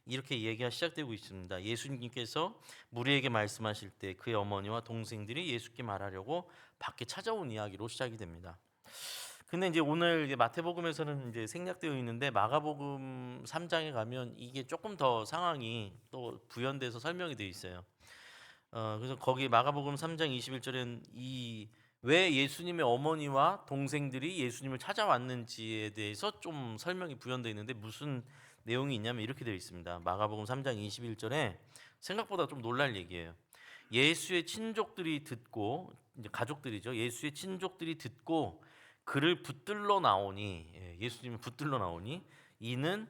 이렇게 얘기가 시작되고 있습니다. 예수님께서 무리에게 말씀하실 때 그의 어머니와 동생들이 예수께 말하려고 밖에 찾아온 이야기로 시작이 됩니다. 근데 이제 오늘 이제 마태복음에서는 이제 생략되어 있는데 마가복음 3장에 가면 이게 조금 더 상황이 또 부연돼서 설명이 되어 있어요. 그래서 거기 마가복음 3장 21절엔 이 왜 예수님의 어머니와 동생들이 예수님을 찾아왔는지에 대해서 좀 설명이 부연되어 있는데 무슨 내용이 있냐면 이렇게 되어 있습니다. 마가복음 3장 21절에 생각보다 좀 놀랄 얘기예요. 예수의 친족들이 듣고, 이제 가족들이죠. 예수의 친족들이 듣고 그를 붙들러 나오니, 예수님을 붙들러 나오니 이는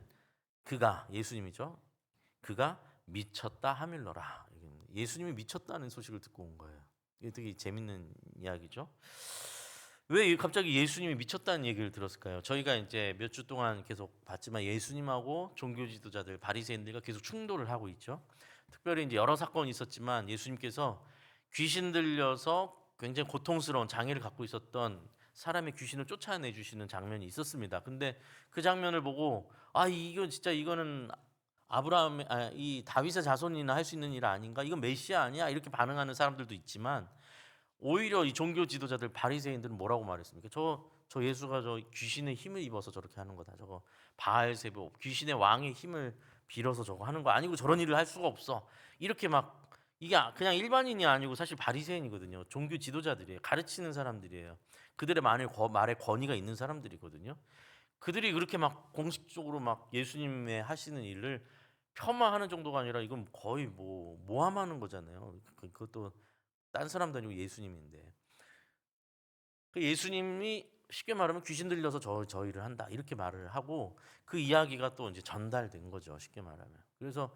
그가, 예수님이죠. 그가 미쳤다 하밀러라. 예수님이 미쳤다는 소식을 듣고 온 거예요. 이게 되게 재밌는 이야기죠. 왜 갑자기 예수님이 미쳤다는 얘기를 들었을까요? 저희가 이제 몇 주 동안 계속 봤지만 예수님하고 종교 지도자들, 바리새인들과 계속 충돌을 하고 있죠. 특별히 이제 여러 사건이 있었지만 예수님께서 귀신 들려서 굉장히 고통스러운 장애를 갖고 있었던 사람의 귀신을 쫓아내 주시는 장면이 있었습니다. 근데 그 장면을 보고 이거 진짜 이거는 이 다윗의 자손이나 할 수 있는 일 아닌가? 이건 메시아 아니야? 이렇게 반응하는 사람들도 있지만 오히려 이 종교 지도자들 바리새인들은 뭐라고 말했습니까? 저 예수가 저 귀신의 힘을 입어서 저렇게 하는 거다. 저거 바알세보 귀신의 왕의 힘을 빌어서 저거 하는 거 아니고 저런 일을 할 수가 없어. 이렇게 막 이게 그냥 일반인이 아니고 사실 바리새인이거든요. 종교 지도자들이에요. 가르치는 사람들이에요. 그들의 말에 권위가 있는 사람들이거든요. 그들이 그렇게 막 공식적으로 막 예수님의 하시는 일을 폄하하는 정도가 아니라 이건 거의 뭐 모함하는 거잖아요. 그것도 딴 사람도 아니고 예수님인데. 그 예수님이 쉽게 말하면 귀신 들려서 저 일을 한다 이렇게 말을 하고 그 이야기가 또 이제 전달된 거죠. 쉽게 말하면. 그래서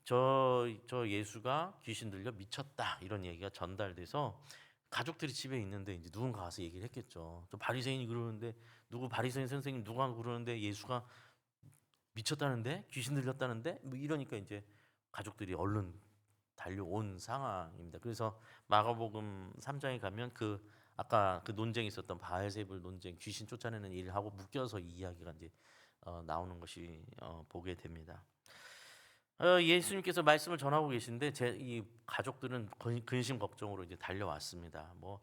저 예수가 귀신 들려 미쳤다 이런 얘기가 전달돼서 가족들이 집에 있는데 이제 누군가 와서 얘기를 했겠죠. 저 바리새인이 그러는데 누구 바리새인 선생님 누가 그러는데 예수가 미쳤다는데 귀신 들렸다는데 뭐 이러니까 이제 가족들이 얼른 달려온 상황입니다. 그래서 마가복음 3장에 가면 그 아까 그 논쟁이 있었던 바알세불 논쟁 귀신 쫓아내는 일하고 묶여서 이 이야기가 이제 나오는 것이 보게 됩니다. 예수님께서 말씀을 전하고 계신데 제 이 가족들은 근심 걱정으로 이제 달려왔습니다. 뭐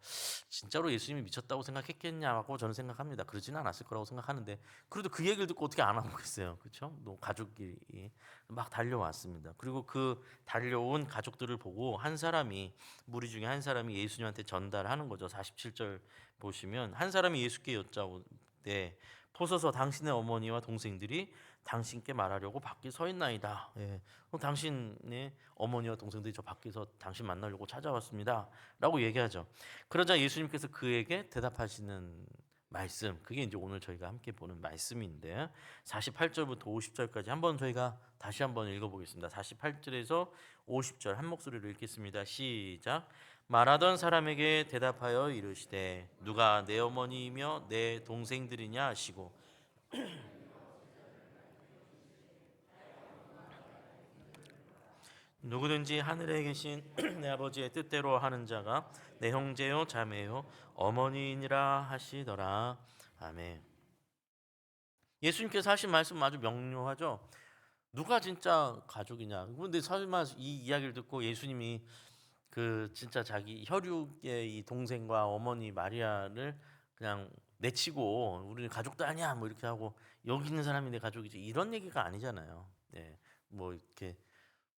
진짜로 예수님이 미쳤다고 생각했겠냐고 저는 생각합니다. 그러지는 않았을 거라고 생각하는데 그래도 그 얘기를 듣고 어떻게 안 하겠어요, 그렇죠? 또 가족끼리 막 달려왔습니다. 그리고 그 달려온 가족들을 보고 한 사람이 무리 중에 한 사람이 예수님한테 전달하는 거죠. 47절 보시면 한 사람이 예수께 여짜오되 보소서 당신의 어머니와 동생들이 당신께 말하려고 밖에 서 있나이다. 당신의 어머니와 동생들이 저 밖에서 당신 만나려고 찾아왔습니다. 라고 얘기하죠. 그러자 예수님께서 그에게 대답하시는 말씀, 그게 이제 오늘 저희가 함께 보는 말씀인데 48절부터 50절까지 한번 저희가 다시 한번 읽어보겠습니다. 48절에서 50절 한 목소리로 읽겠습니다. 시작. 말하던 사람에게 대답하여 이르시되 누가 내 어머니이며 내 동생들이냐 하시고 누구든지 하늘에 계신 내 아버지의 뜻대로 하는 자가 내 형제요 자매요 어머니이니라 하시더라. 아멘. 예수님께서 하신 말씀 아주 명료하죠. 누가 진짜 가족이냐. 그런데 설마 이 이야기를 듣고 예수님이 그 진짜 자기 혈육의 이 동생과 어머니 마리아를 그냥 내치고 우리는 가족도 아니야 뭐 이렇게 하고 여기 있는 사람이 내 가족이지 이런 얘기가 아니잖아요. 네, 뭐 이렇게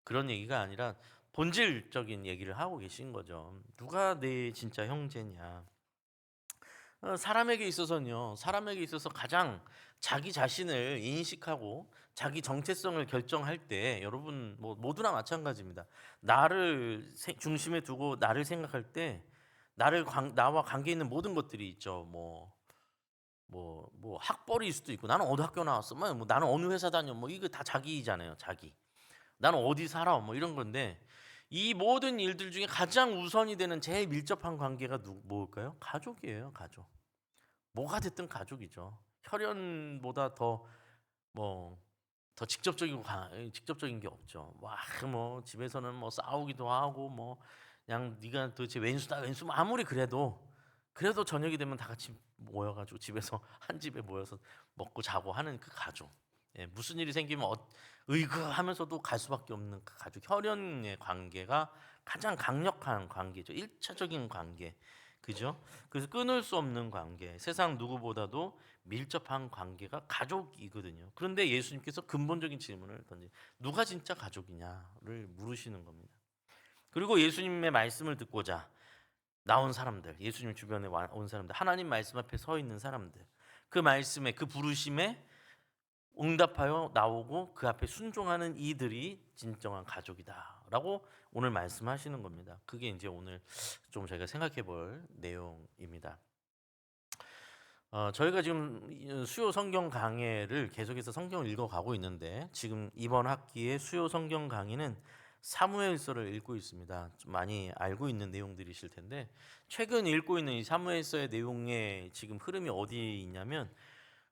그런 얘기가 아니라 본질적인 얘기를 하고 계신 거죠. 누가 내 진짜 형제냐? 사람에게 있어서는요. 사람에게 있어서 가장 자기 자신을 인식하고 자기 정체성을 결정할 때 여러분 뭐 모두나 마찬가지입니다. 나를 중심에 두고 나를 생각할 때 나와 관계 있는 모든 것들이 있죠. 뭐 학벌일 수도 있고 나는 어디 학교 나왔어? 뭐 나는 어느 회사 다녀? 뭐 이거 다 자기잖아요. 자기. 나는 어디 살아? 뭐 이런 건데 이 모든 일들 중에 가장 우선이 되는 제일 밀접한 관계가 뭘까요? 가족이에요. 가족. 뭐가 됐든 가족이죠. 혈연보다 뭐 더 직접적인 게 없죠. 뭐 집에서는 뭐 싸우기도 하고 뭐 그냥 네가 도대체 왼수다 왼수 뭐 아무리 그래도 저녁이 되면 다 같이 모여가지고 집에서 한 집에 모여서 먹고 자고 하는 그 가족. 무슨 일이 생기면 의거하면서도 갈 수밖에 없는 그 가족 혈연의 관계가 가장 강력한 관계죠. 1차적인 관계. 그죠? 그래서 끊을 수 없는 관계. 세상 누구보다도 밀접한 관계가 가족이거든요. 그런데 예수님께서 근본적인 질문을 누가 진짜 가족이냐를 물으시는 겁니다. 그리고 예수님의 말씀을 듣고자 나온 사람들, 예수님 주변에 온 사람들, 하나님 말씀 앞에 서 있는 사람들, 그 말씀에, 그 부르심에 응답하여 나오고 그 앞에 순종하는 이들이 진정한 가족이다라고 오늘 말씀하시는 겁니다. 그게 이제 오늘 좀 저희가 생각해 볼 내용입니다. 저희가 지금 수요 성경 강해를 계속해서 성경을 읽어가고 있는데 지금 이번 학기에 수요 성경 강의는 사무엘서를 읽고 있습니다. 좀 많이 알고 있는 내용들이실 텐데 최근 읽고 있는 이 사무엘서의 내용의 지금 흐름이 어디에 있냐면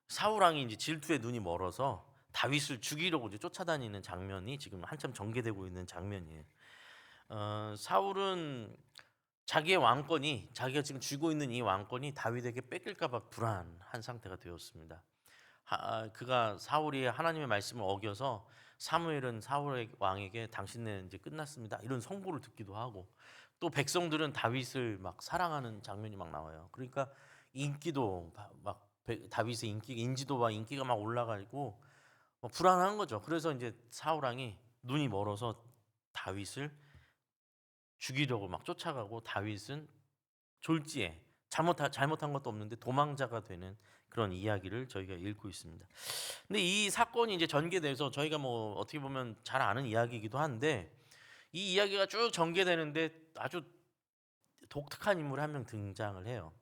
사울 왕이 이제 질투에 눈이 멀어서 다윗을 죽이려고 이제 쫓아다니는 장면이 지금 한참 전개되고 있는 장면이에요. 사울은 자기의 왕권이 자기가 지금 쥐고 있는 이 왕권이 다윗에게 뺏길까봐 불안한 상태가 되었습니다. 그가 사울이 하나님의 말씀을 어겨서 사무엘은 사울 왕에게 당신네 이제 끝났습니다 이런 선고를 듣기도 하고 또 백성들은 다윗을 막 사랑하는 장면이 막 나와요. 그러니까 인기도 막 다윗의 인지도와 인기가 막 올라가고 불안한 거죠. 그래서 이제 사울 왕이 눈이 멀어서 다윗을 죽이려고 막 쫓아가고 다윗은 졸지에 잘못한 것도 없는데 도망자가 되는 그런 이야기를 저희가 읽고 있습니다. 근데 이 사건이 이제 전개돼서 저희가 뭐 어떻게 보면 잘 아는 이야기이기도 한데 이 이야기가 쭉 전개되는데 아주 독특한 인물이 한 명 등장을 해요.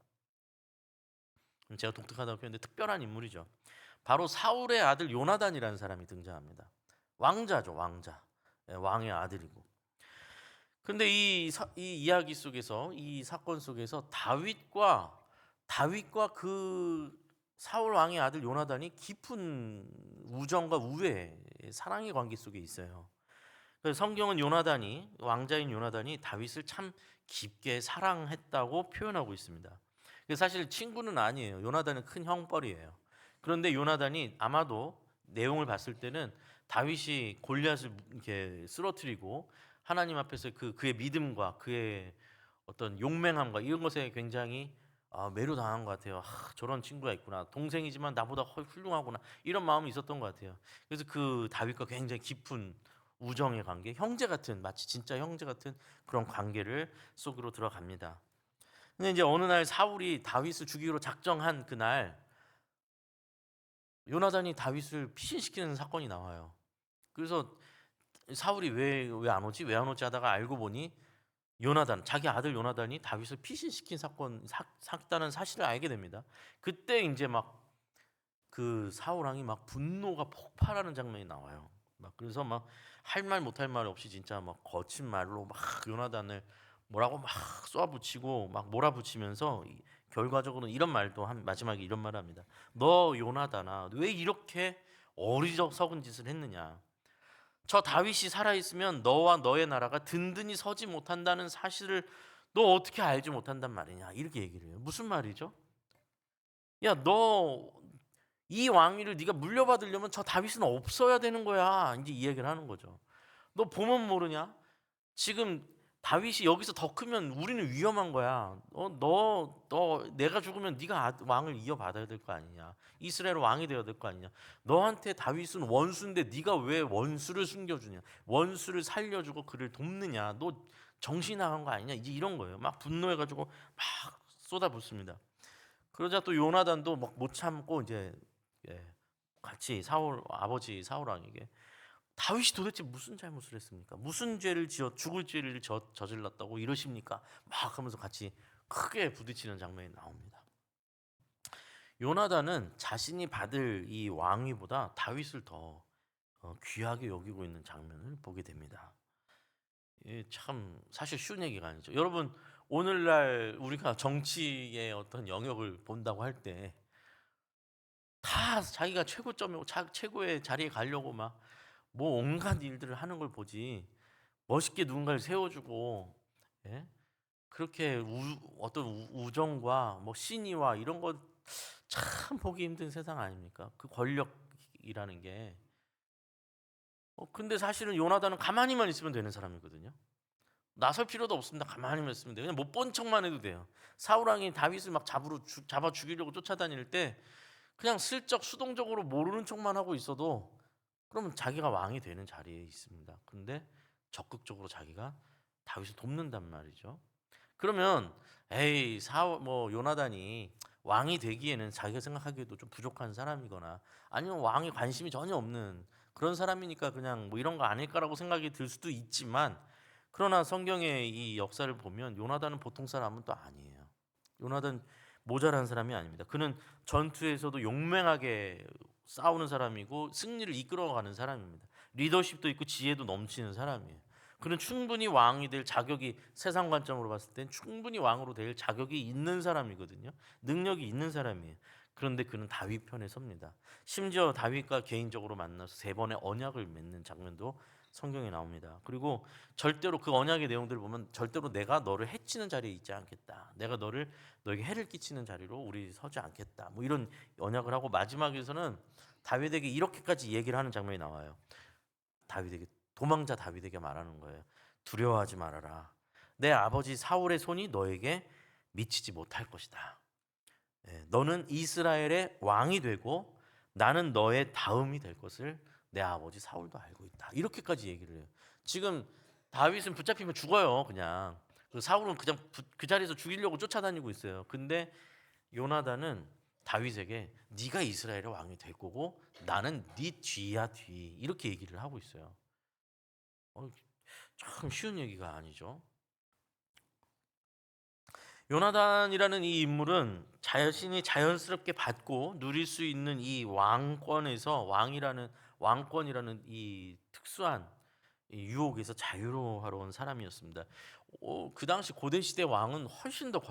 제가 독특하다고 표현했는데 특별한 인물이죠. 바로 사울의 아들 요나단이라는 사람이 등장합니다. 왕자죠, 왕자. 왕의 아들이고. 근데 이 이야기 속에서 이 사건 속에서 다윗과 그 사울 왕의 아들 요나단이 깊은 우정과 우애, 사랑의 관계 속에 있어요. 그래서 성경은 왕자인 요나단이 다윗을 참 깊게 사랑했다고 표현하고 있습니다. 사실 친구는 아니에요. 요나단은 큰 형벌이에요. 그런데 요나단이 아마도 내용을 봤을 때는 다윗이 골리앗을 이렇게 쓰러뜨리고 하나님 앞에서 그의 믿음과 그의 어떤 용맹함과 이런 것에 굉장히 매료당한 것 같아요. 저런 친구가 있구나. 동생이지만 나보다 훌륭하구나. 이런 마음이 있었던 것 같아요. 그래서 그 다윗과 굉장히 깊은 우정의 관계, 형제 같은 마치 진짜 형제 같은 그런 관계를 속으로 들어갑니다. 근데 이제 어느 날 사울이 다윗을 죽이기로 작정한 그날 요나단이 다윗을 피신시키는 사건이 나와요. 그래서 사울이 왜 안 오지? 왜 안 오지 하다가 알고 보니 자기 아들 요나단이 다윗을 피신시킨 샀다는 사실을 알게 됩니다. 그때 이제 막 그 사울 왕이 막 분노가 폭발하는 장면이 나와요. 그래서 막 할 말 못할 말 없이 진짜 막 거친 말로 막 요나단을 뭐라고 막 쏘아붙이고 막 몰아붙이면서 결과적으로는 이런 말도 마지막에 이런 말을 합니다. 너 요나단아, 왜 이렇게 어리석은 짓을 했느냐? 저 다윗이 살아있으면 너와 너의 나라가 든든히 서지 못한다는 사실을 너 어떻게 알지 못한단 말이냐 이렇게 얘기를 해요. 무슨 말이죠? 야, 너 이 왕위를 네가 물려받으려면 저 다윗은 없어야 되는 거야. 이제 이 얘기를 하는 거죠. 너 보면 모르냐? 지금 다윗이 여기서 더 크면 우리는 위험한 거야. 너 내가 죽으면 네가 왕을 이어받아야 될 거 아니냐. 이스라엘 왕이 되어야 될 거 아니냐. 너한테 다윗은 원수인데 네가 왜 원수를 숨겨주냐. 원수를 살려주고 그를 돕느냐. 너 정신 나간 거 아니냐. 이제 이런 거예요. 막 분노해가지고 막 쏟아붓습니다. 그러자 또 요나단도 막 못 참고 이제 같이 아버지 사울 왕에게 다윗이 도대체 무슨 잘못을 했습니까? 무슨 죄를 죽을 죄를 저질렀다고 이러십니까? 막 하면서 같이 크게 부딪히는 장면이 나옵니다. 요나단은 자신이 받을 이 왕위보다 다윗을 더 귀하게 여기고 있는 장면을 보게 됩니다. 참 사실 쉬운 얘기가 아니죠. 여러분 오늘날 우리가 정치의 어떤 영역을 본다고 할 때 다 자기가 최고점이고 최고의 자리에 가려고 막 뭐 온갖 일들을 하는 걸 보지 멋있게 누군가를 세워주고 그렇게 어떤 우정과 뭐 신의와 이런 거 참 보기 힘든 세상 아닙니까? 그 권력 얘기라는 게 근데 사실은 요나단은 가만히만 있으면 되는 사람이거든요. 나설 필요도 없습니다. 가만히만 있으면 돼요. 그냥 못 본 척만 해도 돼요. 사울 왕이 다윗을 막 잡아 죽이려고 쫓아다닐 때 그냥 슬쩍 수동적으로 모르는 척만 하고 있어도 그러면 자기가 왕이 되는 자리에 있습니다. 근데 적극적으로 자기가 다윗을 돕는단 말이죠. 그러면 에이 사울 요나단이 왕이 되기에는 자기가 생각하기에도 좀 부족한 사람이거나 아니면 왕에 관심이 전혀 없는 그런 사람이니까 그냥 뭐 이런 거 아닐까라고 생각이 들 수도 있지만 그러나 성경의 이 역사를 보면 요나단은 보통 사람은 또 아니에요. 요나단 모자란 사람이 아닙니다. 그는 전투에서도 용맹하게 싸우는 사람이고 승리를 이끌어가는 사람입니다. 리더십도 있고 지혜도 넘치는 사람이에요. 그는 충분히 왕이 될 자격이 세상 관점으로 봤을 땐 충분히 왕으로 될 자격이 있는 사람이거든요. 능력이 있는 사람이에요. 그런데 그는 다윗 편에 섭니다. 심지어 다윗과 개인적으로 만나서 3번의 언약을 맺는 장면도 성경에 나옵니다. 그리고 절대로 그 언약의 내용들을 보면 절대로 내가 너를 해치는 자리에 있지 않겠다. 내가 너에게 해를 끼치는 자리로 우리 서지 않겠다. 뭐 이런 언약을 하고 마지막에서는 다윗에게 이렇게까지 얘기를 하는 장면이 나와요. 다윗에게 도망자 다윗에게 말하는 거예요. 두려워하지 말아라. 내 아버지 사울의 손이 너에게 미치지 못할 것이다. 너는 이스라엘의 왕이 되고 나는 너의 다음이 될 것을 내 아버지 사울도 알고 있다. 이렇게까지 얘기를 해요. 지금 다윗은 붙잡히면 죽어요. 그냥 사울은 그냥 그 자리에서 죽이려고 쫓아다니고 있어요. 근데 요나단은 다윗에게 네가 이스라엘의 왕이 될 거고 나는 네 뒤야 뒤 이렇게 얘기를 하고 있어요. 참 쉬운 얘기가 아니죠. 요나단이라는 이 인물은 자신이 자연스럽게 받고 누릴 수 있는 이 왕권이라는 이 특수한 이 유혹에서 자유로운 사람이었습니다. 그 당시 고대 시대 왕은 훨씬 더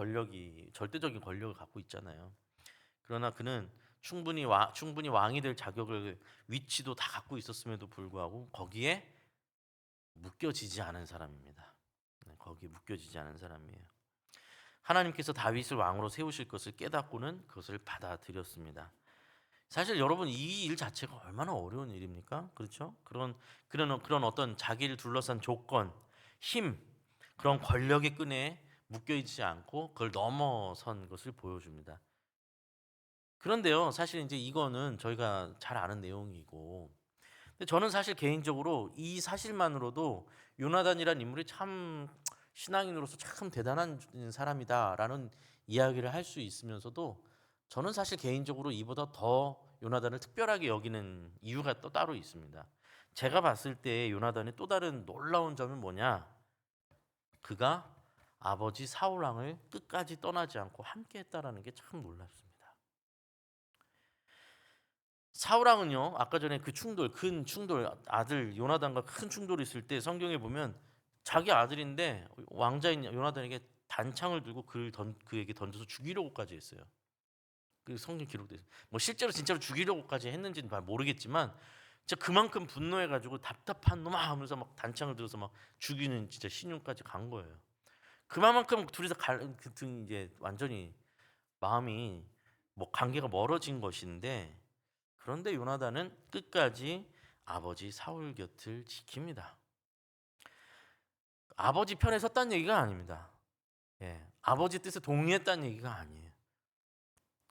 절대적인 권력을 갖고 있잖아요. 그러나 그는 충분히 왕이 될 자격을 위치도 다 갖고 있었음에도 불구하고 거기에 묶여지지 않은 사람입니다. 거기에 묶여지지 않은 사람이에요. 하나님께서 다윗을 왕으로 세우실 것을 깨닫고는 그것을 받아들였습니다. 사실 여러분 이 일 자체가 얼마나 어려운 일입니까? 그렇죠? 그런 어떤 자기를 둘러싼 조건, 힘, 그런 권력의 끈에 묶여 있지 않고 그걸 넘어선 것을 보여줍니다. 그런데요, 사실 이제 이거는 저희가 잘 아는 내용이고, 근데 저는 사실 개인적으로 이 사실만으로도 요나단이라는 인물이 참 신앙인으로서 참 대단한 사람이다라는 이야기를 할 수 있으면서도 저는 사실 개인적으로 이보다 더 요나단을 특별하게 여기는 이유가 또 따로 있습니다. 제가 봤을 때 요나단의 또 다른 놀라운 점은 뭐냐? 그가 아버지 사울 왕을 끝까지 떠나지 않고 함께했다라는 게 참 놀랍습니다. 사울 왕은요, 아까 전에 큰 충돌, 아들 요나단과 큰 충돌이 있을 때 성경에 보면 자기 아들인데 왕자인 요나단에게 단창을 들고 그에게 던져서 죽이려고까지 했어요. 그 성경 기록돼 있어요. 뭐 실제로 진짜로 죽이려고까지 했는지는 잘 모르겠지만 진짜 그만큼 분노해가지고 답답한 놈아 하면서 막 단창을 들어서 막 죽이는 진짜 신용까지 간 거예요. 그만큼 둘이서 이제 완전히 마음이 관계가 멀어진 것인데 그런데 요나단은 끝까지 아버지 사울 곁을 지킵니다. 아버지 편에 섰다는 얘기가 아닙니다. 아버지 뜻에 동의했다는 얘기가 아니에요.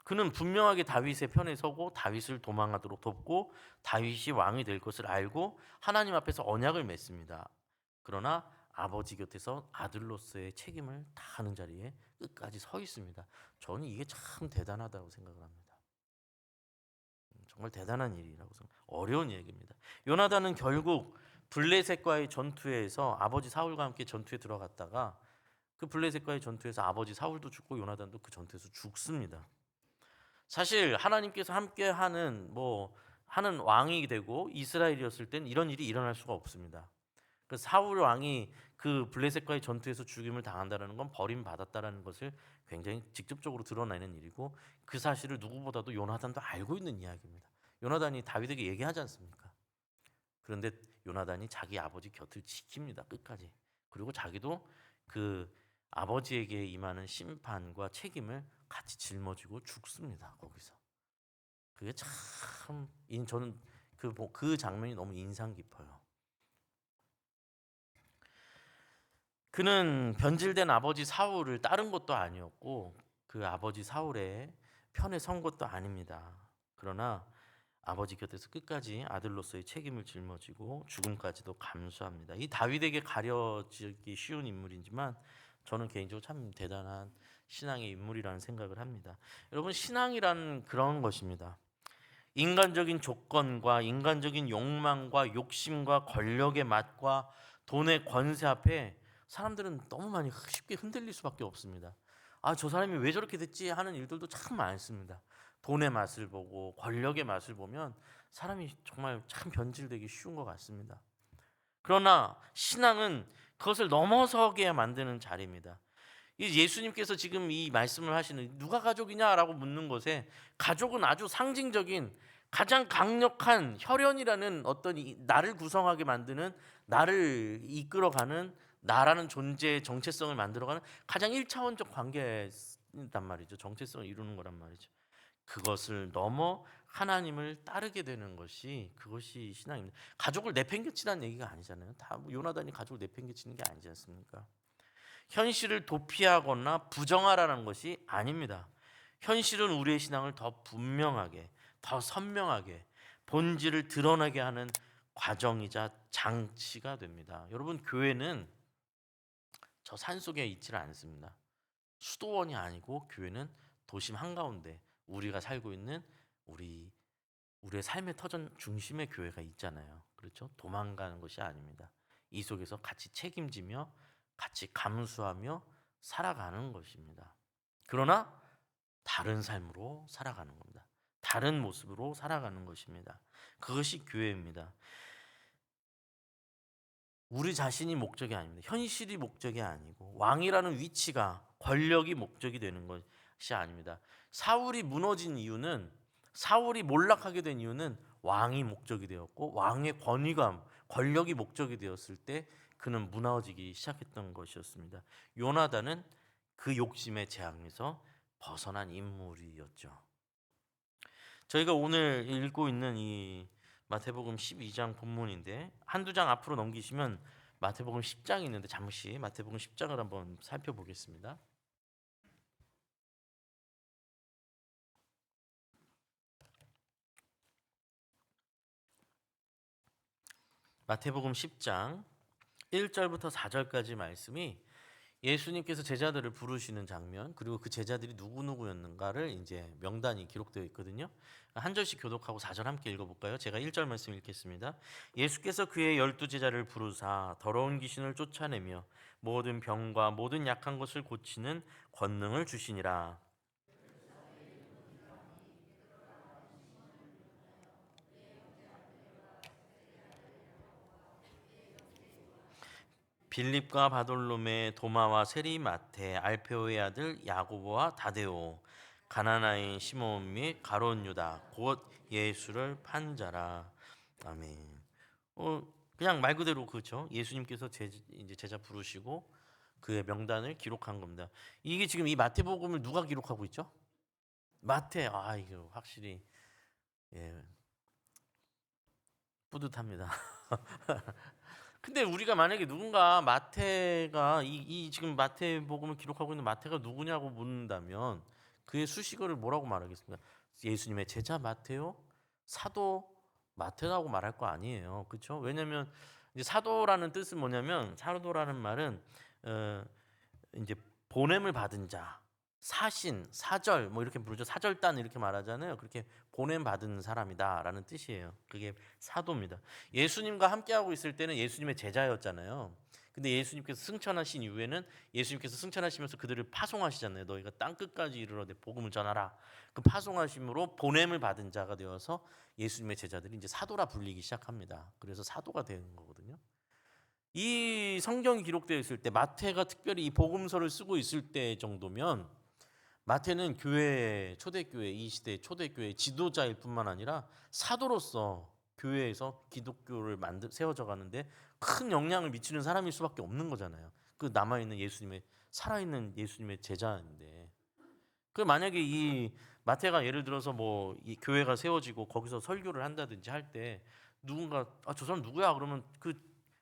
그는 분명하게 다윗의 편에 서고 다윗을 도망하도록 돕고 다윗이 왕이 될 것을 알고 하나님 앞에서 언약을 맺습니다. 그러나 아버지 곁에서 아들로서의 책임을 다하는 자리에 끝까지 서 있습니다. 저는 이게 참 대단하다고 생각을 합니다. 정말 대단한 일이라고 생각합니다. 어려운 얘기입니다. 요나단은 결국 블레셋과의 전투에서 아버지 사울과 함께 전투에 들어갔다가 그 블레셋과의 전투에서 아버지 사울도 죽고 요나단도 그 전투에서 죽습니다. 사실 하나님께서 함께 하는 왕이 되고 이스라엘이었을 땐 이런 일이 일어날 수가 없습니다. 그 사울 왕이 그 블레셋과의 전투에서 죽임을 당한다는 건 버림받았다라는 것을 굉장히 직접적으로 드러내는 일이고 그 사실을 누구보다도 요나단도 알고 있는 이야기입니다. 요나단이 다윗에게 얘기하지 않습니까? 그런데 요나단이 자기 아버지 곁을 지킵니다. 끝까지. 그리고 자기도 그 아버지에게 임하는 심판과 책임을 같이 짊어지고 죽습니다. 거기서. 그게 참 저는 그 장면이 너무 인상 깊어요. 그는 변질된 아버지 사울을 따른 것도 아니었고 그 아버지 사울의 편에 선 것도 아닙니다. 그러나 아버지 곁에서 끝까지 아들로서의 책임을 짊어지고 죽음까지도 감수합니다. 이 다윗에게 가려지기 쉬운 인물이지만 저는 개인적으로 참 대단한 신앙의 인물이라는 생각을 합니다. 여러분, 신앙이란 그런 것입니다. 인간적인 조건과 인간적인 욕망과 욕심과 권력의 맛과 돈의 권세 앞에 사람들은 너무 많이 쉽게 흔들릴 수밖에 없습니다. 아, 저 사람이 왜 저렇게 됐지 하는 일들도 참 많습니다. 돈의 맛을 보고 권력의 맛을 보면 사람이 정말 참 변질되기 쉬운 것 같습니다. 그러나 신앙은 그것을 넘어서게 만드는 자리입니다. 예수님께서 지금 이 말씀을 하시는 누가 가족이냐라고 묻는 것에 가족은 아주 상징적인 가장 강력한 혈연이라는 어떤 나를 구성하게 만드는, 나를 이끌어가는, 나라는 존재의 정체성을 만들어가는 가장 1차원적 관계단 말이죠. 정체성을 이루는 거란 말이죠. 그것을 넘어 하나님을 따르게 되는 것이, 그것이 신앙입니다. 가족을 내팽개치라는 얘기가 아니잖아요. 다 요나단이 가족을 내팽개치는 게 아니지 않습니까? 현실을 도피하거나 부정하라는 것이 아닙니다. 현실은 우리의 신앙을 더 분명하게, 더 선명하게, 본질을 드러나게 하는 과정이자 장치가 됩니다. 여러분, 교회는 저 산속에 있지를 않습니다. 수도원이 아니고 교회는 도심 한가운데 우리가 살고 있는 우리의 삶의 터전 중심의 교회가 있잖아요. 그렇죠? 도망가는 것이 아닙니다. 이 속에서 같이 책임지며 같이 감수하며 살아가는 것입니다. 그러나 다른 삶으로 살아가는 겁니다. 다른 모습으로 살아가는 것입니다. 그것이 교회입니다. 우리 자신이 목적이 아닙니다. 현실이 목적이 아니고 왕이라는 위치가, 권력이 목적이 되는 것이 아닙니다. 사울이 무너진 이유는, 사울이 몰락하게 된 이유는 왕이 목적이 되었고 왕의 권위감, 권력이 목적이 되었을 때 그는 무너지기 시작했던 것이었습니다. 요나단은 그 욕심의 재앙에서 벗어난 인물이었죠. 저희가 오늘 읽고 있는 이 마태복음 12장 본문인데 한두 장 앞으로 넘기시면 마태복음 10장이 있는데 잠시 마태복음 10장을 한번 살펴보겠습니다. 마태복음 10장 1절부터 4절까지 말씀이 예수님께서 제자들을 부르시는 장면, 그리고 그 제자들이 누구누구였는가를 이제 명단이 기록되어 있거든요. 한 절씩 교독하고 4절 함께 읽어볼까요? 제가 1절 말씀 읽겠습니다. 예수께서 그의 12제자를 부르사 더러운 귀신을 쫓아내며 모든 병과 모든 약한 것을 고치는 권능을 주시니라. 빌립과 바돌로메, 도마와 세리마테, 알페오의 아들 야고보와 다데오, 가나나인 시몬 및 가롯 유다, 곧 예수를 판 자라. 아멘. 그냥 말 그대로 그렇죠. 예수님께서 이제 제자 부르시고 그의 명단을 기록한 겁니다. 이게 지금 이 마태복음을 누가 기록하고 있죠? 마태. 아, 이거 확실히 예, 뿌듯합니다. 근데 우리가 만약에 누군가 마태가 이 지금 마태복음을 기록하고 있는 마태가 누구냐고 묻는다면 그의 수식어를 뭐라고 말하겠습니까? 예수님의 제자 마태요? 사도 마태라고 말할 거 아니에요. 그렇죠? 왜냐면 이제 사도라는 뜻은 뭐냐면, 사도라는 말은 이제 보냄을 받은 자, 사신, 사절 뭐 이렇게 부르죠. 사절단 이렇게 말하잖아요. 그렇게 보냄 받은 사람이다라는 뜻이에요. 그게 사도입니다. 예수님과 함께하고 있을 때는 예수님의 제자였잖아요. 근데 예수님께서 승천하신 이후에는 예수님께서 승천하시면서 그들을 파송하시잖아요. 너희가 땅 끝까지 이르러 내 복음을 전하라. 그 파송하심으로 보냄을 받은 자가 되어서 예수님의 제자들이 이제 사도라 불리기 시작합니다. 그래서 사도가 되는 거거든요. 이 성경이 기록되어 있을 때, 마태가 특별히 이 복음서를 쓰고 있을 때 정도면 마태는 교회, 초대교회, 이 시대 초대교회 지도자일 뿐만 아니라 사도로서 교회에서 기독교를 세워져 가는데 큰 영향을 미치는 사람일 수밖에 없는 거잖아요. 그 남아있는 예수님의, 살아있는 예수님의 제자인데, 그 만약에 이 마태가 예를 들어서 뭐 이 교회가 세워지고 거기서 설교를 한다든지 할 때 누군가 저 사람 누구야? 그러면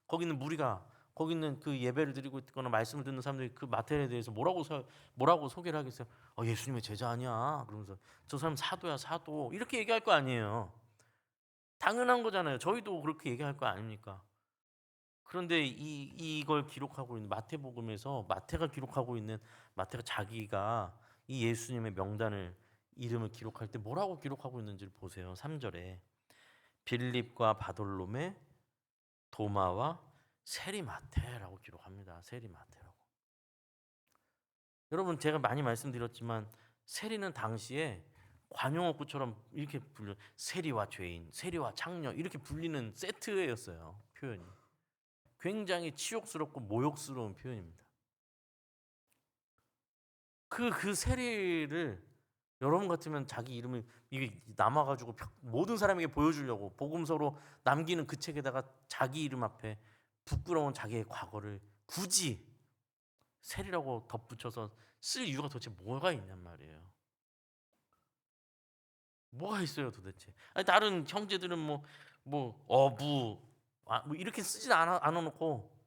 거기 있는 무리가 거기 있는 그 예배를 드리고 있거나 말씀을 듣는 사람들이 그 마태에 대해서 뭐라고 소개를 하겠어요? 예수님의 제자 아니야? 그러면서 저 사람 사도야 사도 이렇게 얘기할 거 아니에요. 당연한 거잖아요. 저희도 그렇게 얘기할 거 아닙니까? 그런데 이걸 기록하고 있는 마태복음에서 마태가 기록하고 있는 마태가 자기가 이 예수님의 명단을 이름을 기록할 때 뭐라고 기록하고 있는지를 보세요. 3절에 빌립과 바돌로메, 도마와 세리마테라고 기록합니다. 세리마테라고. 여러분 제가 많이 말씀드렸지만 세리는 당시에 관용어구처럼 이렇게 불려 세리와 죄인, 세리와 창녀 이렇게 불리는 세트였어요. 표현이. 굉장히 치욕스럽고 모욕스러운 표현입니다. 그 세리를 여러분 같으면 자기 이름을 이게 남아가지고 모든 사람에게 보여주려고 복음서로 남기는 그 책에다가 자기 이름 앞에 부끄러운 자기의 과거를 굳이 세리라고 덧붙여서 쓸 이유가 도대체 뭐가 있냔 말이에요. 뭐가 있어요 도대체? 아니, 다른 형제들은 뭐 어부 뭐 이렇게 쓰진 않아놓고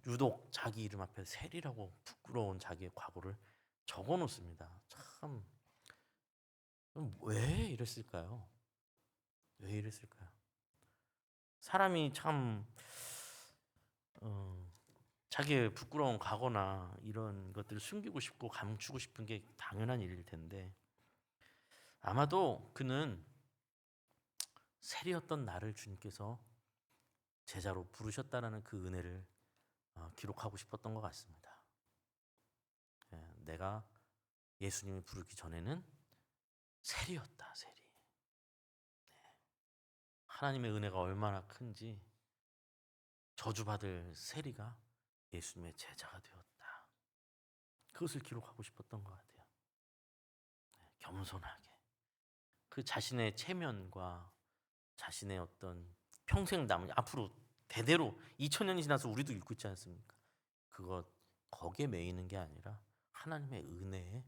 유독 자기 이름 앞에 세리라고 부끄러운 자기의 과거를 적어놓습니다. 참 왜 이랬을까요? 왜 이랬을까요? 사람이 참 자기의 부끄러운 과거나 이런 것들을 숨기고 싶고 감추고 싶은 게 당연한 일일 텐데 아마도 그는 세리였던 나를 주님께서 제자로 부르셨다라는 그 은혜를 기록하고 싶었던 것 같습니다. 내가 예수님을 부르기 전에는 세리였다, 세리. 하나님의 은혜가 얼마나 큰지 저주받을 세리가 예수님의 제자가 되었다. 그것을 기록하고 싶었던 것 같아요. 겸손하게 그 자신의 체면과 자신의 어떤 평생 남은 앞으로 대대로 2000년이 지나서 우리도 읽고 있지 않습니까? 거기에 매이는 게 아니라 하나님의 은혜에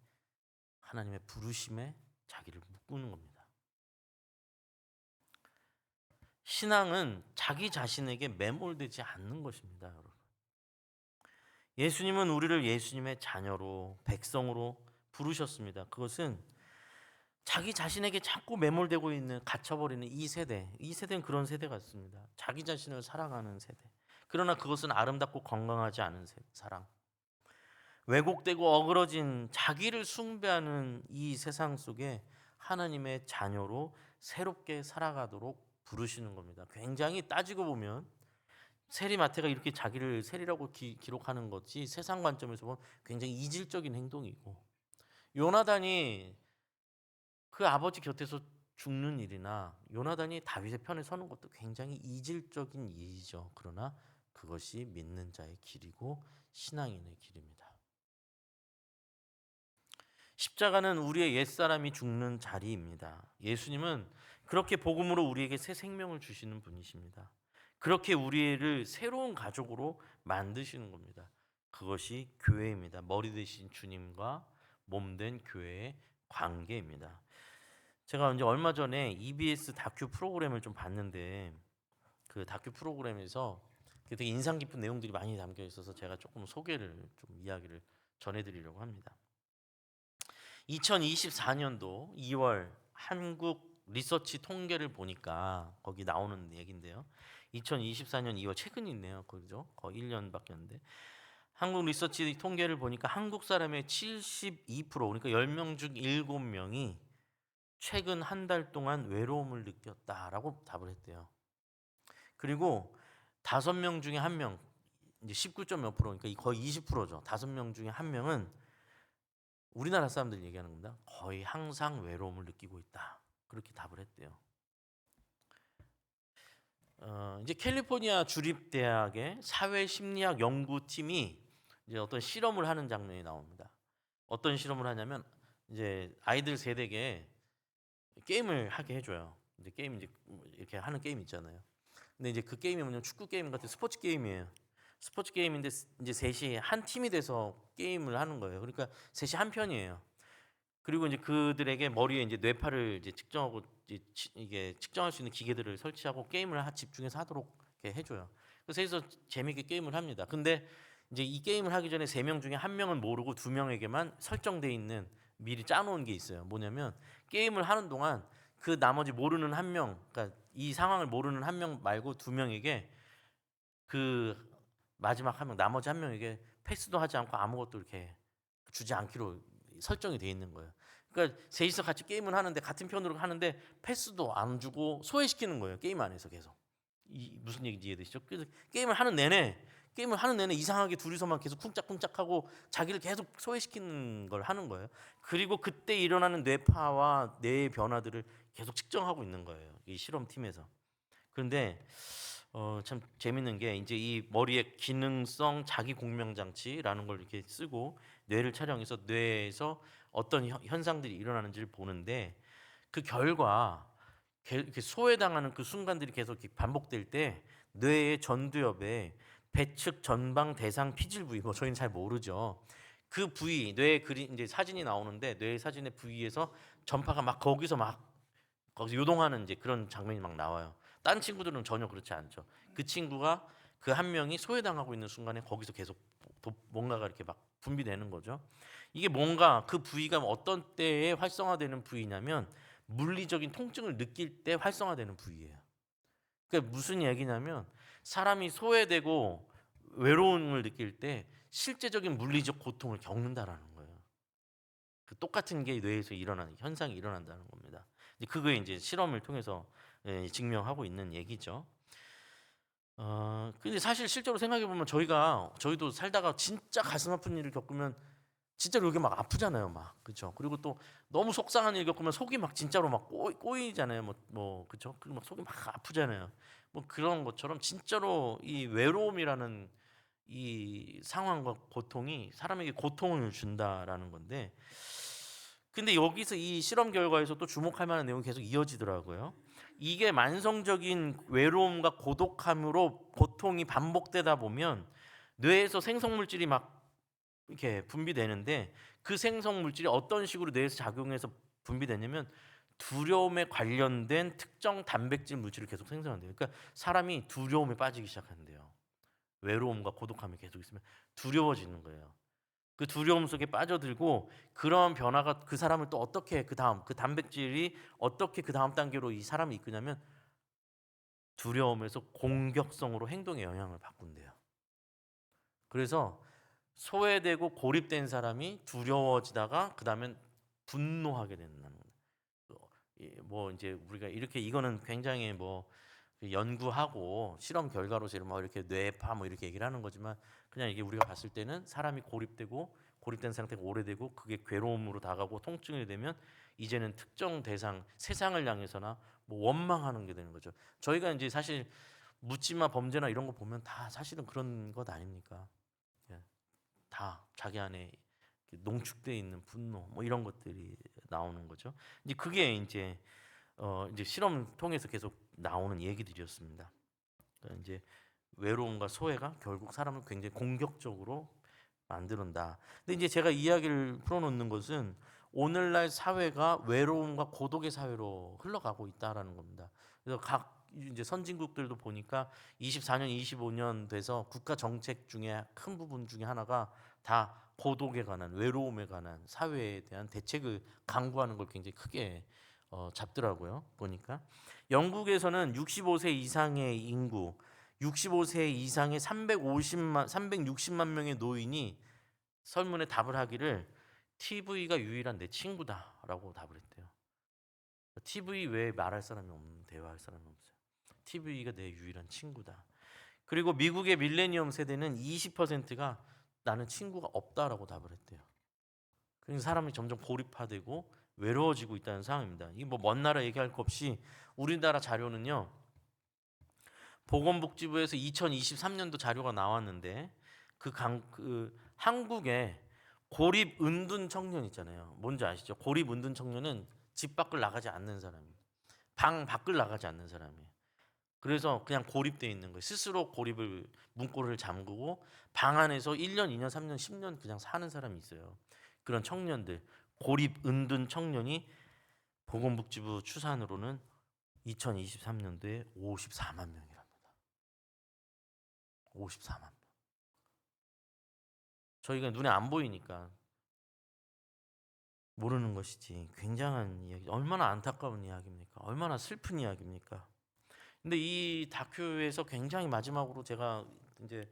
하나님의 부르심에 자기를 묶는 겁니다. 신앙은 자기 자신에게 매몰되지 않는 것입니다, 여러분. 예수님은 우리를 예수님의 자녀로 백성으로 부르셨습니다. 그것은 자기 자신에게 자꾸 매몰되고 있는 갇혀버리는 이 세대는 그런 세대 같습니다. 자기 자신을 사랑하는 세대. 그러나 그것은 아름답고 건강하지 않은 사랑. 왜곡되고 어그러진 자기를 숭배하는 이 세상 속에 하나님의 자녀로 새롭게 살아가도록 부르시는 겁니다. 굉장히 따지고 보면 세리마태가 이렇게 자기를 세리라고 기록하는 것이 세상 관점에서 보면 굉장히 이질적인 행동이고 요나단이 그 아버지 곁에서 죽는 일이나 요나단이 다윗의 편에 서는 것도 굉장히 이질적인 일이죠. 그러나 그것이 믿는 자의 길이고 신앙인의 길입니다. 십자가는 우리의 옛사람이 죽는 자리입니다. 예수님은 그렇게 복음으로 우리에게 새 생명을 주시는 분이십니다. 그렇게 우리를 새로운 가족으로 만드시는 겁니다. 그것이 교회입니다. 머리 되신 주님과 몸된 교회의 관계입니다. 제가 이제 얼마 전에 EBS 다큐 프로그램을 좀 봤는데 그 다큐 프로그램에서 되게 인상 깊은 내용들이 많이 담겨 있어서 제가 조금 소개를 좀 이야기를 전해드리려고 합니다. 2024년도 2월 한국 리서치 통계를 보니까 거기 나오는 얘기인데요. 2024년 2월 최근 있네요. 그죠? 거의 1년밖에 안 돼. 한국 리서치 통계를 보니까 한국 사람의 72% 그러니까 10명 중 7명이 최근 한 달 동안 외로움을 느꼈다라고 답을 했대요. 그리고 5명 중에 1명 이제 19점 몇 프로 그러니까 거의 20%죠. 5명 중에 1명은 우리나라 사람들 얘기하는 겁니다. 거의 항상 외로움을 느끼고 있다. 그렇게 답을 했대요. 이제 캘리포니아 주립대학의 사회심리학 연구팀이 이제 어떤 실험을 하는 장면이 나옵니다. 어떤 실험을 하냐면 이제 아이들 세대에게 게임을 하게 해줘요. 이제 게임 이제 이렇게 하는 게임 있잖아요. 근데 이제 그 게임이 뭐냐면 축구 게임 같은 스포츠 게임이에요. 스포츠 게임인데 이제 셋이 한 팀이 돼서 게임을 하는 거예요. 그러니까 셋이 한 편이에요. 그리고 이제 그들에게 머리에 이제 뇌파를 이제 측정하고 이게 측정할 수 있는 기계들을 설치하고 게임을 집중해서 하도록 이렇게 해줘요. 그래서 재미있게 게임을 합니다. 근데 이제 이 게임을 하기 전에 3명 중에 1명은 모르고 2명에게만 설정돼 있는 미리 짜놓은 게 있어요. 뭐냐면 게임을 하는 동안 그 나머지 모르는 1명, 그러니까 이 상황을 모르는 1명 말고 2명에게 그 마지막 1명, 나머지 1명에게 패스도 하지 않고 아무것도 이렇게 주지 않기로 설정이 돼 있는 거예요. 그러니까 셋이서 같이 게임을 하는데 같은 편으로 하는데 패스도 안 주고 소외시키는 거예요. 게임 안에서 계속. 무슨 얘기인지 이해되시죠? 그래서 게임을 하는 내내 이상하게 둘이서만 계속 쿵짝쿵짝하고 자기를 계속 소외시키는 걸 하는 거예요. 그리고 그때 일어나는 뇌파와 뇌의 변화들을 계속 측정하고 있는 거예요. 이 실험팀에서. 그런데 참 재밌는 게 이제 이 머리에 기능성 자기 공명 장치라는 걸 이렇게 쓰고 뇌를 촬영해서 뇌에서 어떤 현상들이 일어나는지를 보는데 그 결과 이렇게 소외당하는 그 순간들이 계속 이렇게 반복될 때 뇌의 전두엽에 배측 전방 대상 피질 부위, 뭐 저희는 잘 모르죠. 그 부위, 뇌 그림 이제 사진이 나오는데 뇌 사진의 부위에서 전파가 막 거기서 요동하는 이제 그런 장면이 막 나와요. 다른 친구들은 전혀 그렇지 않죠. 그 친구가 그 1명이 소외당하고 있는 순간에 거기서 계속 뭔가가 이렇게 막 분비되는 거죠. 이게 뭔가 그 부위가 어떤 때에 활성화되는 부위냐면 물리적인 통증을 느낄 때 활성화되는 부위예요. 그러니까 무슨 얘기냐면 사람이 소외되고 외로움을 느낄 때 실제적인 물리적 고통을 겪는다라는 거예요. 그 똑같은 게 뇌에서 일어나는 현상이 일어난다는 겁니다. 그거에 이제 실험을 통해서 증명하고 있는 얘기죠. 근데 사실 실제로 생각해 보면 저희도 살다가 진짜 가슴 아픈 일을 겪으면 진짜로 여기 막 아프잖아요, 막 그렇죠. 그리고 또 너무 속상한 일 겪으면 속이 막 진짜로 막 꼬이잖아요, 뭐 그렇죠. 그리고 막 속이 막 아프잖아요. 뭐 그런 것처럼 진짜로 이 외로움이라는 이 상황과 고통이 사람에게 고통을 준다라는 건데, 근데 여기서 이 실험 결과에서 또 주목할 만한 내용이 계속 이어지더라고요. 이게 만성적인 외로움과 고독함으로 고통이 반복되다 보면 뇌에서 생성 물질이 막 이렇게 분비되는데 그 생성 물질이 어떤 식으로 뇌에서 작용해서 분비되냐면 두려움에 관련된 특정 단백질 물질을 계속 생성한대요. 그러니까 사람이 두려움에 빠지기 시작한대요. 외로움과 고독함이 계속 있으면 두려워지는 거예요. 그 두려움 속에 빠져들고 그런 변화가 그 사람을 또 어떻게 그다음 그 단백질이 어떻게 그다음 단계로 이 사람을 이끄냐면 두려움에서 공격성으로 행동의 영향을 바꾼대요. 그래서 소외되고 고립된 사람이 두려워지다가 그다음엔 분노하게 된다는 거예요. 뭐 이제 우리가 이렇게 이거는 굉장히 뭐 연구하고 실험 결과로서 뭐 이렇게 뇌파 뭐 이렇게 얘기를 하는 거지만 그냥 이게 우리가 봤을 때는 사람이 고립된 상태가 오래되고 그게 괴로움으로 다가고 통증이 되면 이제는 특정 대상 세상을 향해서나 뭐 원망하는 게 되는 거죠. 저희가 이제 사실 묻지마 범죄나 이런 거 보면 다 사실은 그런 것 아닙니까? 예, 다 자기 안에 농축되어 있는 분노 뭐 이런 것들이 나오는 거죠. 이제 그게 이제 실험 통해서 계속 나오는 얘기들이었습니다. 그러니까 이제 외로움과 소외가 결국 사람을 굉장히 공격적으로 만드는다. 근데 이제 제가 이야기를 풀어놓는 것은 오늘날 사회가 외로움과 고독의 사회로 흘러가고 있다라는 겁니다. 그래서 각 이제 선진국들도 보니까 24년, 25년 돼서 국가 정책 중에 큰 부분 중에 하나가 다 고독에 관한, 외로움에 관한 사회에 대한 대책을 강구하는 걸 굉장히 크게 잡더라고요. 보니까 영국에서는 65세 이상의 인구, 65세 이상의 360만 명의 노인이 설문에 답을 하기를 TV가 유일한 내 친구다라고 답을 했대요. TV 외에 말할 사람이 없는, 대화할 사람이 없어요. TV가 내 유일한 친구다. 그리고 미국의 밀레니엄 세대는 20%가 나는 친구가 없다라고 답을 했대요. 그래서 사람이 점점 고립화되고 외로워지고 있다는 상황입니다. 이 뭐 먼 나라 얘기할 것 없이 우리나라 자료는요. 보건복지부에서 2023년도 자료가 나왔는데 그 한국에 고립 은둔 청년 있잖아요. 뭔지 아시죠? 고립 은둔 청년은 집 밖을 나가지 않는 사람이에요. 방 밖을 나가지 않는 사람이에요. 그래서 그냥 고립되어 있는 거예요. 스스로 문고리를 잠그고 방 안에서 1년, 2년, 3년, 10년 그냥 사는 사람이 있어요. 그런 청년들. 고립 은둔 청년이 보건복지부 추산으로는 2023년도에 54만 명이랍니다. 54만 명. 저희가 눈에 안 보이니까 모르는 것이지 굉장한 이야기, 얼마나 안타까운 이야기입니까? 얼마나 슬픈 이야기입니까? 근데 이 다큐에서 굉장히 마지막으로 제가 이제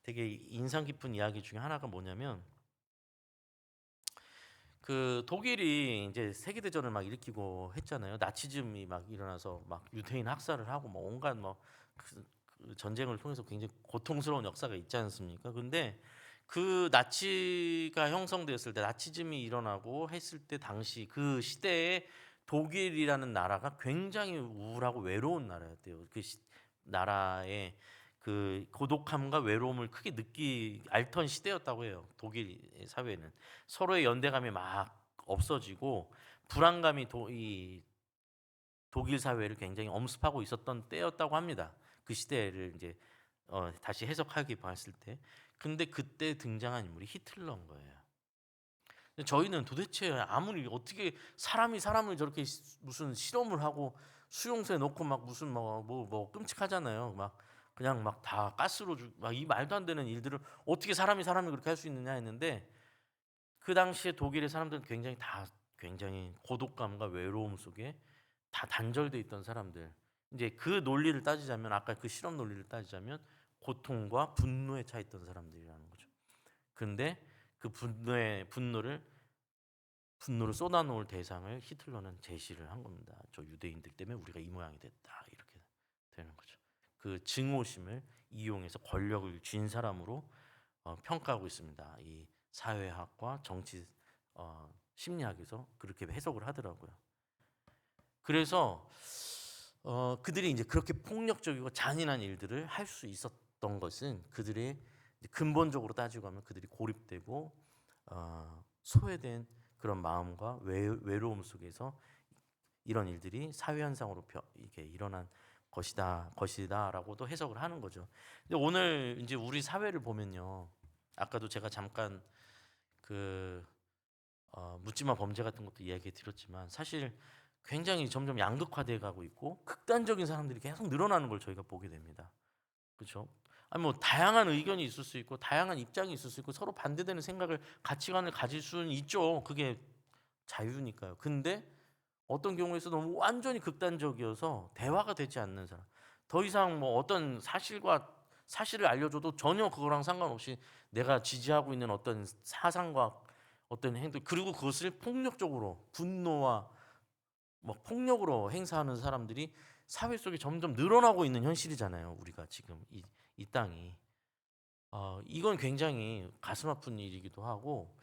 되게 인상 깊은 이야기 중에 하나가 뭐냐면, 그 독일이 이제 세계대전을 막 일으키고 했잖아요. 나치즘이 막 일어나서 막 유태인 학살을 하고 뭐 온갖 그 전쟁을 통해서 굉장히 고통스러운 역사가 있지 않습니까? 근데 그 나치가 형성되었을 때, 나치즘이 일어나고 했을 때 당시 그 시대에 독일이라는 나라가 굉장히 우울하고 외로운 나라였대요. 나라의 그 고독함과 외로움을 크게 앓던 시대였다고 해요. 독일 사회는 서로의 연대감이 막 없어지고 불안감이 이 독일 사회를 굉장히 엄습하고 있었던 때였다고 합니다. 그 시대를 이제 다시 해석하기 봤을 때. 근데 그때 등장한 인물이 히틀러인 거예요. 근데 저희는 도대체 아무리 어떻게 사람이 사람을 저렇게 무슨 실험을 하고 수용소에 넣고 막 무슨 뭐 끔찍하잖아요. 막 그냥 막 다 가스로 막 이 말도 안 되는 일들을 어떻게 사람이 사람을 그렇게 할 수 있느냐 했는데, 그 당시에 독일의 사람들은 굉장히 고독감과 외로움 속에 다 단절돼 있던 사람들. 이제 그 논리를 따지자면, 아까 그 실험 논리를 따지자면 고통과 분노에 차 있던 사람들이라는 거죠. 근데 그 분노를 쏟아놓을 대상을 히틀러는 제시를 한 겁니다. 저 유대인들 때문에 우리가 이 모양이 됐다, 이렇게 되는 거죠. 그 증오심을 이용해서 권력을 쥔 사람으로 평가하고 있습니다. 이 사회학과 정치 심리학에서 그렇게 해석을 하더라고요. 그래서 그들이 이제 그렇게 폭력적이고 잔인한 일들을 할 수 있었던 것은, 그들의 근본적으로 따지고 하면 그들이 고립되고 소외된 그런 마음과 외로움 속에서 이런 일들이 사회 현상으로 이게 일어난 것이다라고도 해석을 하는 거죠. 근데 오늘 이제 우리 사회를 보면요, 아까도 제가 잠깐 그 묻지마 범죄 같은 것도 이야기 드렸지만, 사실 굉장히 점점 양극화돼 가고 있고 극단적인 사람들이 계속 늘어나는 걸 저희가 보게 됩니다. 그렇죠? 아니 뭐 다양한 의견이 있을 수 있고 다양한 입장이 있을 수 있고 서로 반대되는 생각을, 가치관을 가질 수는 있죠. 그게 자유니까요. 근데 어떤 경우에서 너무 완전히 극단적이어서 대화가 되지 않는 사람, 더 이상 뭐 어떤 사실을 알려줘도 전혀 그거랑 상관없이 내가 지지하고 있는 어떤 사상과 어떤 행동, 그리고 그것을 폭력적으로 분노와 뭐 폭력으로 행사하는 사람들이 사회 속에 점점 늘어나고 있는 현실이잖아요. 우리가 지금 이 땅이 이건 굉장히 가슴 아픈 일이기도 하고,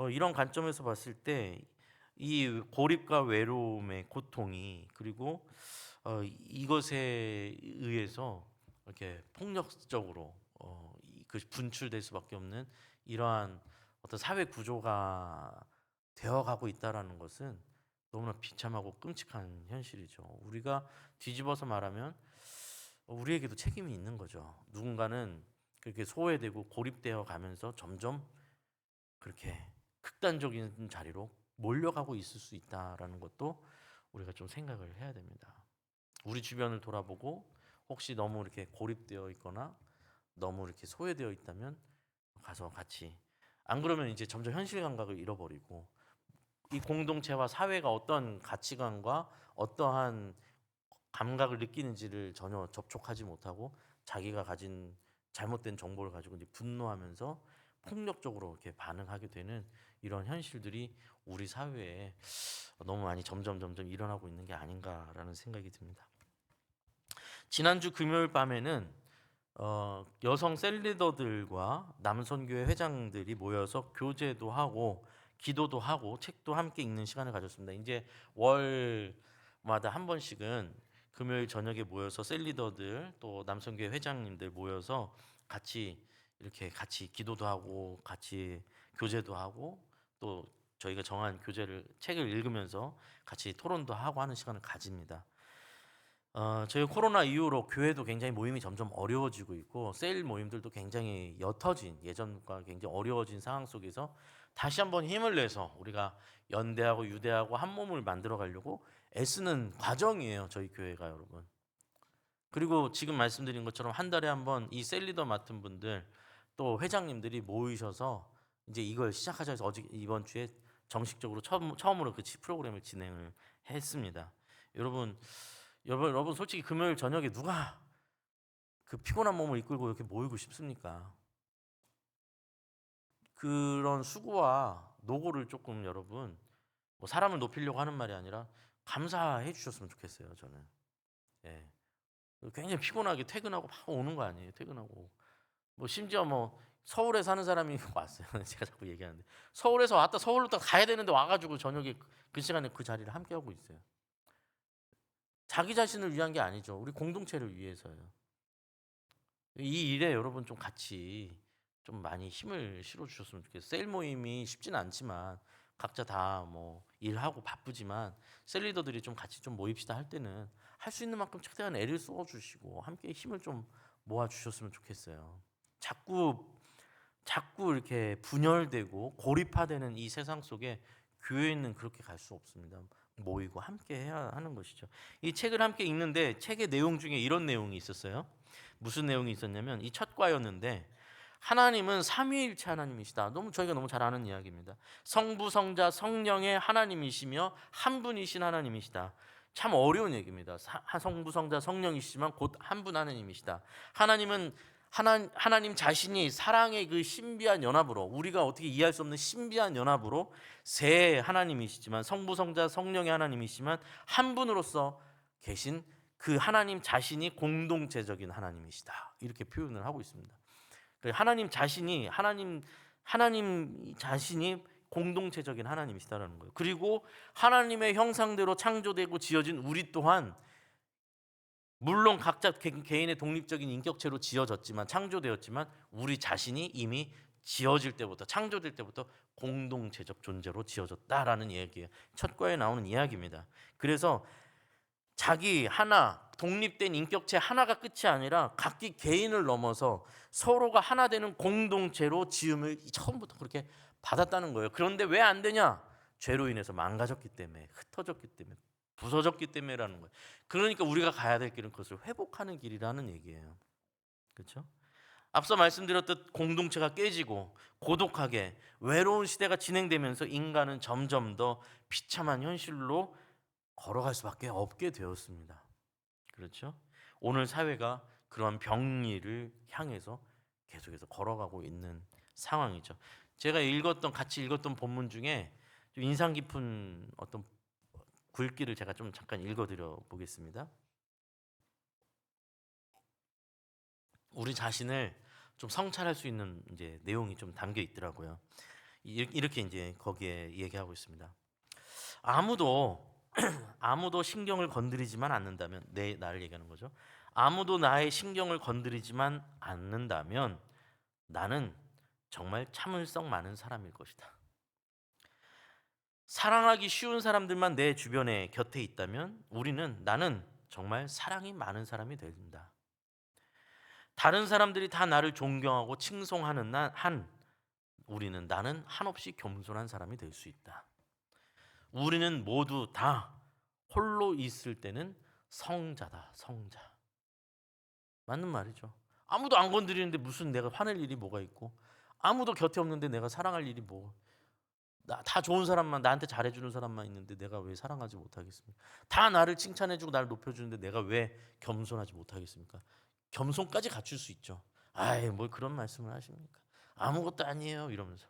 이런 관점에서 봤을 때 이 고립과 외로움의 고통이, 그리고 이것에 의해서 이렇게 폭력적으로 그 분출될 수밖에 없는 이러한 어떤 사회 구조가 되어가고 있다라는 것은 너무나 비참하고 끔찍한 현실이죠. 우리가 뒤집어서 말하면 우리에게도 책임이 있는 거죠. 누군가는 그렇게 소외되고 고립되어 가면서 점점 그렇게 극단적인 자리로 몰려가고 있을 수 있다라는 것도 우리가 좀 생각을 해야 됩니다. 우리 주변을 돌아보고 혹시 너무 이렇게 고립되어 있거나 너무 이렇게 소외되어 있다면 가서 같이, 안 그러면 이제 점점 현실 감각을 잃어버리고 이 공동체와 사회가 어떤 가치관과 어떠한 감각을 느끼는지를 전혀 접촉하지 못하고 자기가 가진 잘못된 정보를 가지고 이제 분노하면서 폭력적으로 이렇게 반응하게 되는 이런 현실들이 우리 사회에 너무 많이 점점 일어나고 있는 게 아닌가라는 생각이 듭니다. 지난주 금요일 밤에는 여성 셀리더들과 남선교회 회장들이 모여서 교제도 하고 기도도 하고 책도 함께 읽는 시간을 가졌습니다. 이제 월마다 한 번씩은 금요일 저녁에 모여서 셀리더들 또 남선교회 회장님들 모여서 이렇게 같이 기도도 하고 같이 교제도 하고, 또 저희가 정한 책을 읽으면서 같이 토론도 하고 하는 시간을 가집니다. 저희 코로나 이후로 교회도 굉장히 모임이 점점 어려워지고 있고 세일 모임들도 굉장히 옅어진 예전과 굉장히 어려워진 상황 속에서 다시 한번 힘을 내서 우리가 연대하고 유대하고 한 몸을 만들어 가려고 애쓰는 과정이에요. 저희 교회가 여러분. 그리고 지금 말씀드린 것처럼 한 달에 한 번 이 셀리더 맡은 분들 또 회장님들이 모이셔서 이제 이걸 시작하자 해서 어제 이번 주에 정식적으로 처음으로 그 프로그램을 진행을 했습니다. 여러분, 여러분 솔직히 금요일 저녁에 누가 그 피곤한 몸을 이끌고 이렇게 모이고 싶습니까? 그런 수고와 노고를 조금 여러분 뭐 사람을 높이려고 하는 말이 아니라 감사해 주셨으면 좋겠어요. 저는. 예. 굉장히 피곤하게 퇴근하고 막 오는 거 아니에요. 퇴근하고 뭐 심지어 뭐 서울에 사는 사람이 왔어요. 제가 자꾸 얘기하는데 서울에서 왔다 서울로 또 가야 되는데 와가지고 저녁에 그 시간에 그 자리를 함께 하고 있어요. 자기 자신을 위한 게 아니죠. 우리 공동체를 위해서요. 이 일에 여러분 좀 같이 좀 많이 힘을 실어 주셨으면 좋겠어요. 셀 모임이 쉽지는 않지만 각자 다 뭐 일하고 바쁘지만 셀 리더들이 좀 같이 좀 모입시다 할 때는 할 수 있는 만큼 최대한 애를 써 주시고 함께 힘을 좀 모아 주셨으면 좋겠어요. 자꾸 이렇게 분열되고 고립화되는 이 세상 속에 교회는 그렇게 갈 수 없습니다. 모이고 함께 해야 하는 것이죠. 이 책을 함께 읽는데 책의 내용 중에 이런 내용이 있었어요. 무슨 내용이 있었냐면 이 첫 과였는데 하나님은 삼위일체 하나님이시다. 저희가 너무 잘 아는 이야기입니다. 성부, 성자, 성령의 하나님이시며 한 분이신 하나님이시다. 참 어려운 얘기입니다. 성부, 성자, 성령이시지만 곧 한 분 하나님이시다. 하나님은 하나님 자신이 사랑의 그 신비한 연합으로 우리가 어떻게 이해할 수 없는 신비한 연합으로 세 하나님이시지만 성부, 성자, 성령의 하나님이시지만 한 분으로서 계신 그 하나님 자신이 공동체적인 하나님이시다. 이렇게 표현을 하고 있습니다. 하나님 자신이 공동체적인 하나님이시다라는 거예요. 그리고 하나님의 형상대로 창조되고 지어진 우리 또한 물론 각자 개인의 독립적인 인격체로 지어졌지만 창조되었지만 우리 자신이 이미 지어질 때부터 창조될 때부터 공동체적 존재로 지어졌다라는 얘기예요. 첫 과에 나오는 이야기입니다. 그래서 자기 하나 독립된 인격체 하나가 끝이 아니라 각기 개인을 넘어서 서로가 하나 되는 공동체로 지음을 처음부터 그렇게 받았다는 거예요. 그런데 왜 안 되냐? 죄로 인해서 망가졌기 때문에, 흩어졌기 때문에, 부서졌기 때문에라는 거예요. 그러니까 우리가 가야 될 길은 그것을 회복하는 길이라는 얘기예요. 그렇죠? 앞서 말씀드렸듯 공동체가 깨지고 고독하게 외로운 시대가 진행되면서 인간은 점점 더 비참한 현실로 걸어갈 수밖에 없게 되었습니다. 그렇죠? 오늘 사회가 그런 병리를 향해서 계속해서 걸어가고 있는 상황이죠. 제가 같이 읽었던 본문 중에 좀 인상 깊은 어떤 글귀를 제가 좀 잠깐 읽어드려 보겠습니다. 우리 자신을 좀 성찰할 수 있는 이제 내용이 좀 담겨 있더라고요. 이렇게 이제 거기에 얘기하고 있습니다. 아무도 신경을 건드리지만 않는다면 나를 얘기하는 거죠. 아무도 나의 신경을 건드리지만 않는다면 나는 정말 참을성 많은 사람일 것이다. 사랑하기 쉬운 사람들만 내 주변에 곁에 있다면 나는 정말 사랑이 많은 사람이 된다. 다른 사람들이 다 나를 존경하고 칭송하는 나는 한없이 겸손한 사람이 될 수 있다. 우리는 모두 다 홀로 있을 때는 성자다, 성자. 맞는 말이죠. 아무도 안 건드리는데 무슨 내가 화낼 일이 뭐가 있고, 아무도 곁에 없는데 내가 사랑할 일이 다 좋은 사람만, 나한테 잘해주는 사람만 있는데 내가 왜 사랑하지 못하겠습니까? 다 나를 칭찬해주고 나를 높여주는데 내가 왜 겸손하지 못하겠습니까? 겸손까지 갖출 수 있죠. 아이, 뭘 그런 말씀을 하십니까? 아무것도 아니에요 이러면서.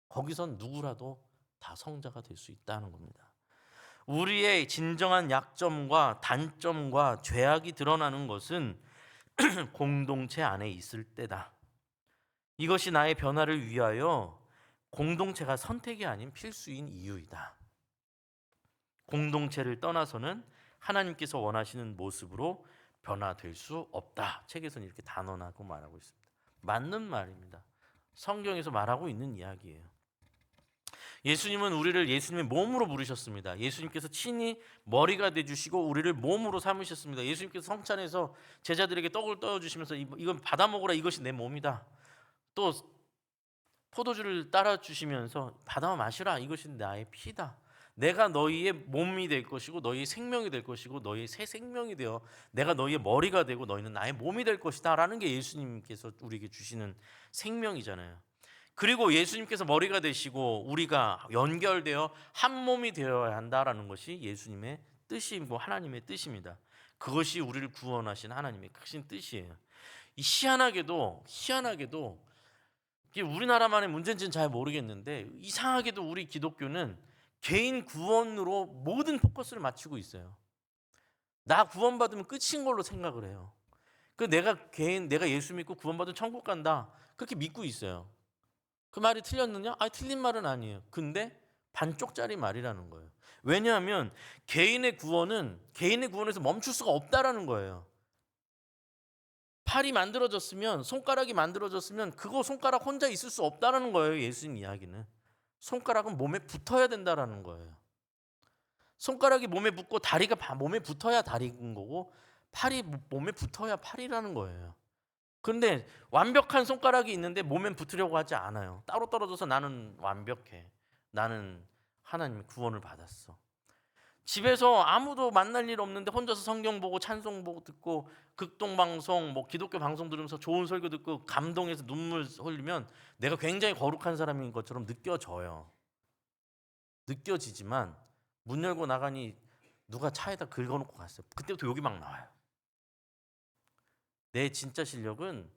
거기선 누구라도 다 성자가 될 수 있다는 겁니다. 우리의 진정한 약점과 단점과 죄악이 드러나는 것은 공동체 안에 있을 때다. 이것이 나의 변화를 위하여 공동체가 선택이 아닌 필수인 이유이다. 공동체를 떠나서는 하나님께서 원하시는 모습으로 변화될 수 없다. 책에서는 이렇게 단언하고 말하고 있습니다. 맞는 말입니다. 성경에서 말하고 있는 이야기예요. 예수님은 우리를 예수님의 몸으로 부르셨습니다. 예수님께서 친히 머리가 되주시고 우리를 몸으로 삼으셨습니다. 예수님께서 성찬에서 제자들에게 떡을 떠주시면서 이건 받아 먹으라, 이것이 내 몸이다. 또 포도주를 따라 주시면서 받아 마시라, 이것이 나의 피다. 내가 너희의 몸이 될 것이고 너희의 생명이 될 것이고 너희의 새 생명이 되어 내가 너희의 머리가 되고 너희는 나의 몸이 될 것이다 라는 게 예수님께서 우리에게 주시는 생명이잖아요. 그리고 예수님께서 머리가 되시고 우리가 연결되어 한 몸이 되어야 한다라는 것이 예수님의 뜻이고 하나님의 뜻입니다. 그것이 우리를 구원하신 하나님의 크신 뜻이에요. 이 희한하게도 이게 우리나라만의 문제인지는 잘 모르겠는데 이상하게도 우리 기독교는 개인 구원으로 모든 포커스를 맞추고 있어요. 나 구원받으면 끝인 걸로 생각을 해요. 내가 예수 믿고 구원받으면 천국 간다, 그렇게 믿고 있어요. 그 말이 틀렸느냐? 틀린 말은 아니에요. 근데 반쪽짜리 말이라는 거예요. 왜냐하면 개인의 구원에서 멈출 수가 없다라는 거예요. 팔이 만들어졌으면, 손가락이 만들어졌으면 그거 손가락 혼자 있을 수 없다라는 거예요. 예수님 이야기는. 손가락은 몸에 붙어야 된다라는 거예요. 손가락이 몸에 붙고 다리가 몸에 붙어야 다리인 거고 팔이 몸에 붙어야 팔이라는 거예요. 그런데 완벽한 손가락이 있는데 몸에 붙으려고 하지 않아요. 따로 떨어져서 나는 완벽해, 나는 하나님의 구원을 받았어. 집에서 아무도 만날 일 없는데 혼자서 성경 보고 찬송 보고 듣고 극동방송, 기독교 방송 들으면서 좋은 설교 듣고 감동해서 눈물 흘리면 내가 굉장히 거룩한 사람인 것처럼 느껴지지만 문 열고 나가니 누가 차에다 긁어놓고 갔어요. 그때부터 욕이 막 나와요. 내 진짜 실력은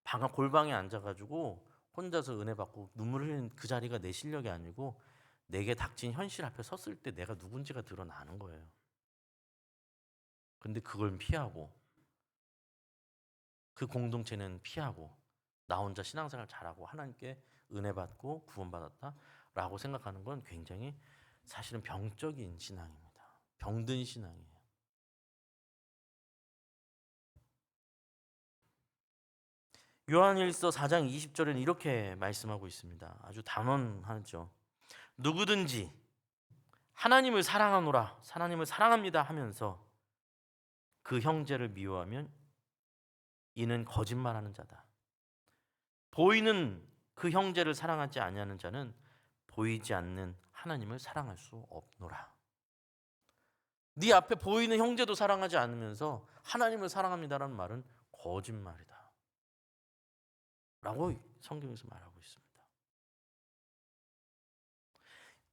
방학 골방에 앉아가지고 혼자서 은혜 받고 눈물 흘리는 그 자리가 내 실력이 아니고 내게 닥친 현실 앞에 섰을 때 내가 누군지가 드러나는 거예요. 근데 그걸 피하고, 그 공동체는 피하고 나 혼자 신앙생활 잘하고 하나님께 은혜 받고 구원받았다라고 생각하는 건 굉장히 사실은 병적인 신앙입니다. 병든 신앙이에요. 요한일서 4장 20절에는 이렇게 말씀하고 있습니다. 아주 단언하죠. 누구든지 하나님을 사랑하노라, 하나님을 사랑합니다 하면서 그 형제를 미워하면 이는 거짓말하는 자다. 보이는 그 형제를 사랑하지 아니하는 자는 보이지 않는 하나님을 사랑할 수 없노라. 네 앞에 보이는 형제도 사랑하지 않으면서 하나님을 사랑합니다라는 말은 거짓말이다 라고 성경에서 말하고 있습니다.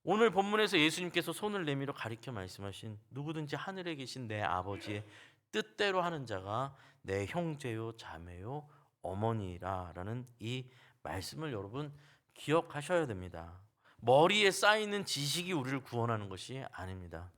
오늘 본문에서 예수님께서 손을 내밀어 가리켜 말씀하신 누구든지 하늘에 계신 내 아버지의 뜻대로 하는 자가 내 형제요 자매요 어머니라라는 이 말씀을 여러분 기억하셔야 됩니다. 머리에 쌓이는 지식이 우리를 구원하는 것이 아닙니다.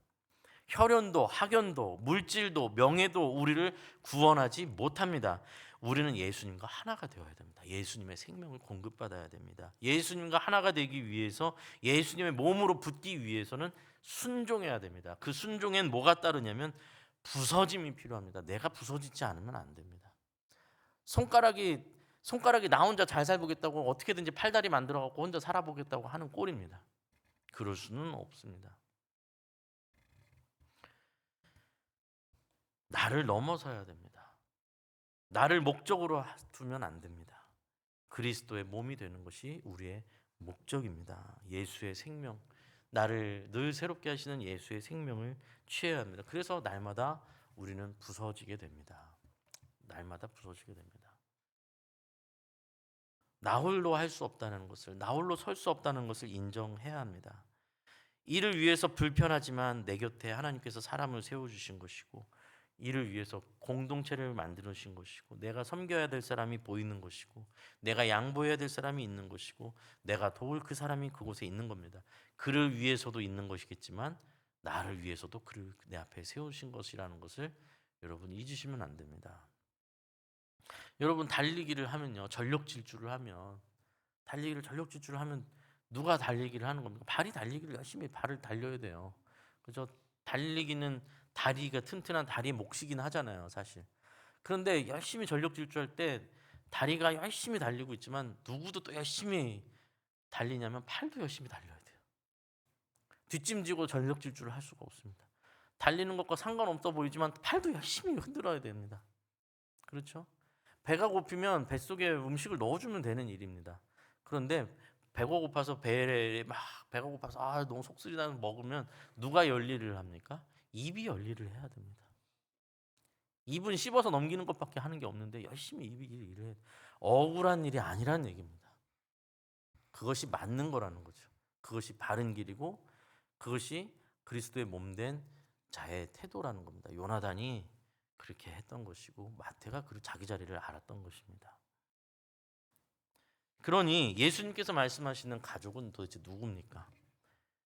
혈연도, 학연도, 물질도, 명예도 우리를 구원하지 못합니다. 우리는 예수님과 하나가 되어야 됩니다. 예수님의 생명을 공급받아야 됩니다. 예수님과 하나가 되기 위해서, 예수님의 몸으로 붙기 위해서는 순종해야 됩니다. 그 순종엔 뭐가 따르냐면 부서짐이 필요합니다. 내가 부서지지 않으면 안 됩니다. 손가락이 나 혼자 잘 살보겠다고 어떻게든지 팔다리 만들어 갖고 혼자 살아보겠다고 하는 꼴입니다. 그럴 수는 없습니다. 나를 넘어서야 됩니다. 나를 목적으로 두면 안 됩니다. 그리스도의 몸이 되는 것이 우리의 목적입니다. 예수의 생명, 나를 늘 새롭게 하시는 예수의 생명을 취해야 합니다. 그래서 날마다 우리는 부서지게 됩니다. 날마다 부서지게 됩니다. 나 홀로 할 수 없다는 것을, 나 홀로 설 수 없다는 것을 인정해야 합니다. 이를 위해서 불편하지만 내 곁에 하나님께서 사람을 세워주신 것이고, 이를 위해서 공동체를 만들어주신 것이고, 내가 섬겨야 될 사람이 보이는 것이고, 내가 양보해야 될 사람이 있는 것이고, 내가 도울 그 사람이 그곳에 있는 겁니다. 그를 위해서도 있는 것이겠지만 나를 위해서도 그를 내 앞에 세우신 것이라는 것을 여러분 잊으시면 안 됩니다. 여러분 달리기를 하면요, 전력 질주를 하면 누가 달리기를 하는 겁니까? 발이 달리기를 열심히 발을 달려야 돼요. 그죠? 달리기는 다리가 튼튼한 다리의 몫이긴 하잖아요, 사실. 그런데 열심히 전력 질주할 때 다리가 열심히 달리고 있지만 누구도 또 열심히 달리냐면 팔도 열심히 달려야 돼요. 뒷짐지고 전력 질주를 할 수가 없습니다. 달리는 것과 상관없어 보이지만 팔도 열심히 흔들어야 됩니다. 그렇죠? 배가 고프면 뱃속에 음식을 넣어주면 되는 일입니다. 그런데 배가 고파서 배가 고파서 너무 속쓰리 나서 먹으면 누가 열일을 합니까? 입이 열일을 해야 됩니다. 입은 씹어서 넘기는 것밖에 하는 게 없는데 열심히 입이 일을 해. 억울한 일이 아니라는 얘기입니다. 그것이 맞는 거라는 거죠. 그것이 바른 길이고 그것이 그리스도의 몸된 자의 태도라는 겁니다. 요나단이 그렇게 했던 것이고 마태가 자기 자리를 알았던 것입니다. 그러니 예수님께서 말씀하시는 가족은 도대체 누굽니까?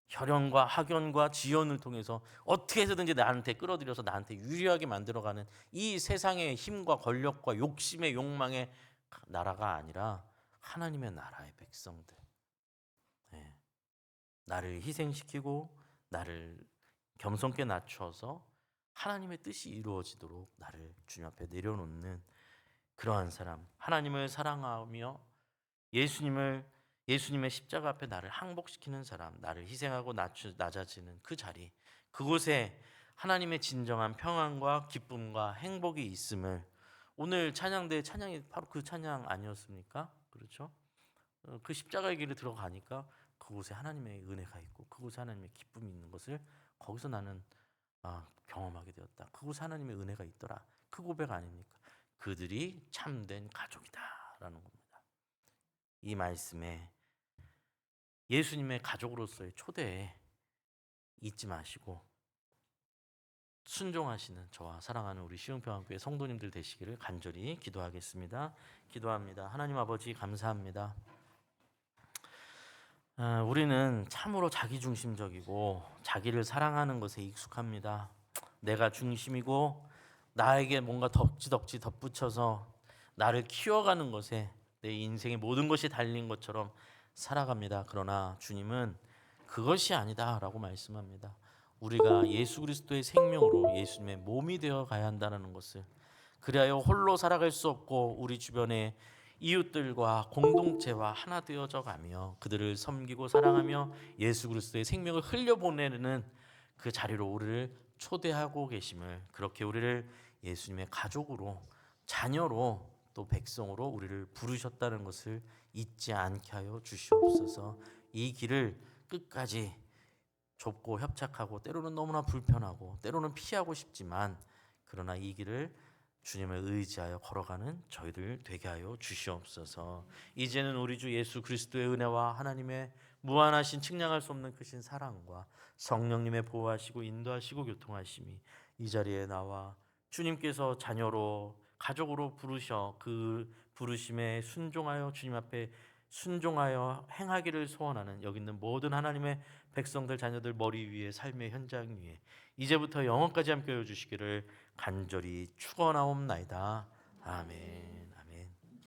혈연과 학연과 지연을 통해서 어떻게 해서든지 나한테 끌어들여서 나한테 유리하게 만들어가는 이 세상의 힘과 권력과 욕심의 욕망의 나라가 아니라 하나님의 나라의 백성들. 네. 나를 희생시키고 나를 겸손케 낮춰서 하나님의 뜻이 이루어지도록 나를 주님 앞에 내려놓는 그러한 사람, 하나님을 사랑하며 예수님의 십자가 앞에 나를 항복시키는 사람, 나를 희생하고 낮아지는 그 자리, 그곳에 하나님의 진정한 평안과 기쁨과 행복이 있음을 오늘 찬양대 찬양이 바로 그 찬양 아니었습니까? 그렇죠? 그 십자가의 길을 들어가니까 그곳에 하나님의 은혜가 있고 그곳에 하나님의 기쁨이 있는 것을 거기서 나는 경험하게 되었다. 그곳에 하나님의 은혜가 있더라. 그 고백 아닙니까? 그들이 참된 가족이다라는 겁니다. 이 말씀에 예수님의 가족으로서의 초대에 잊지 마시고 순종하시는 저와 사랑하는 우리 시흥평안교회 성도님들 되시기를 간절히 기도하겠습니다. 기도합니다. 하나님 아버지 감사합니다. 우리는 참으로 자기중심적이고 자기를 사랑하는 것에 익숙합니다. 내가 중심이고 나에게 뭔가 덕지덕지 덧붙여서 나를 키워가는 것에 내 인생의 모든 것이 달린 것처럼 살아갑니다. 그러나 주님은 그것이 아니다라고 말씀합니다. 우리가 예수 그리스도의 생명으로 예수님의 몸이 되어 가야 한다는 것을, 그리하여 홀로 살아갈 수 없고 우리 주변의 이웃들과 공동체와 하나 되어져 가며 그들을 섬기고 사랑하며 예수 그리스도의 생명을 흘려보내는 그 자리로 우리를 초대하고 계심을, 그렇게 우리를 예수님의 가족으로, 자녀로, 또 백성으로 우리를 부르셨다는 것을 잊지 않게 하여 주시옵소서. 이 길을 끝까지 좁고 협착하고 때로는 너무나 불편하고 때로는 피하고 싶지만 그러나 이 길을 주님을 의지하여 걸어가는 저희들 되게 하여 주시옵소서. 이제는 우리 주 예수 그리스도의 은혜와 하나님의 무한하신 측량할 수 없는 크신 사랑과 성령님의 보호하시고 인도하시고 교통하심이 이 자리에 나와 주님께서 자녀로 가족으로 부르셔 그 부르심에 순종하여 주님 앞에 순종하여 행하기를 소원하는 여기 있는 모든 하나님의 백성들 자녀들 머리 위에 삶의 현장 위에 이제부터 영원까지 함께 해 주시기를 간절히 축원하옵나이다. 아멘.